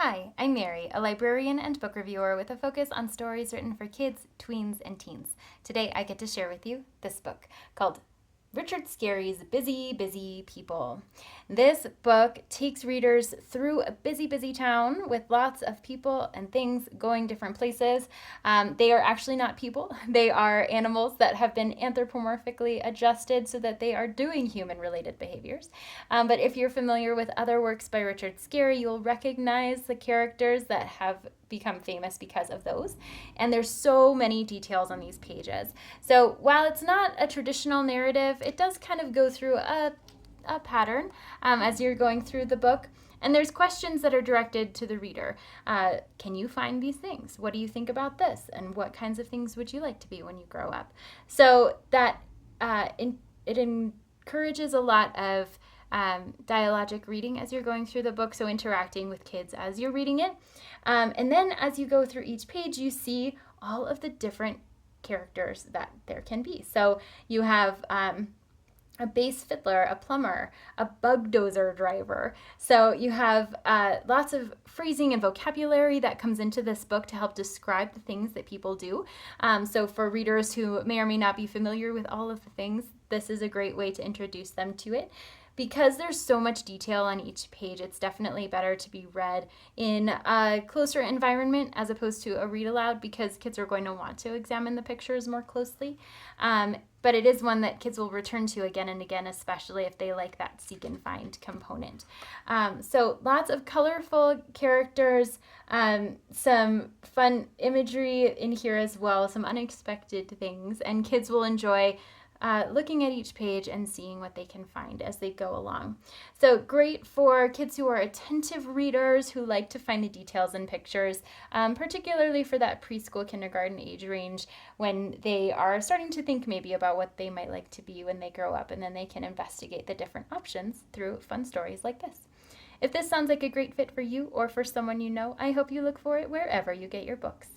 Hi, I'm Mary, a librarian and book reviewer with a focus on stories written for kids, tweens, and teens. Today I get to share with you this book called Richard Scarry's Busy, Busy People. This book takes readers through a busy, busy town with lots of people and things going different places. They are actually not people. They are animals that have been anthropomorphically adjusted so that they are doing human-related behaviors. But if you're familiar with other works by Richard Scarry, you'll recognize the characters that have become famous because of those. And there's so many details on these pages. So while it's not a traditional narrative, it does kind of go through a pattern as you're going through the book. And there's questions that are directed to the reader. Can you find these things? What do you think about this? And what kinds of things would you like to be when you grow up? So that it encourages a lot of dialogic reading as you're going through the book, so interacting with kids as you're reading it. And then as you go through each page, you see all of the different characters that there can be. So you have a bass fiddler, a plumber, a bug dozer driver. So you have lots of phrasing and vocabulary that comes into this book to help describe the things that people do. So for readers who may or may not be familiar with all of the things, this is a great way to introduce them to it. Because there's so much detail on each page, it's definitely better to be read in a closer environment as opposed to a read aloud, because kids are going to want to examine the pictures more closely. But it is one that kids will return to again and again, especially if they like that seek and find component. So lots of colorful characters, some fun imagery in here as well, some unexpected things, and kids will enjoy looking at each page and seeing what they can find as they go along. So great for kids who are attentive readers, who like to find the details in pictures, particularly for that preschool, kindergarten age range, when they are starting to think maybe about what they might like to be when they grow up, and then they can investigate the different options through fun stories like this. If this sounds like a great fit for you or for someone you know, I hope you look for it wherever you get your books.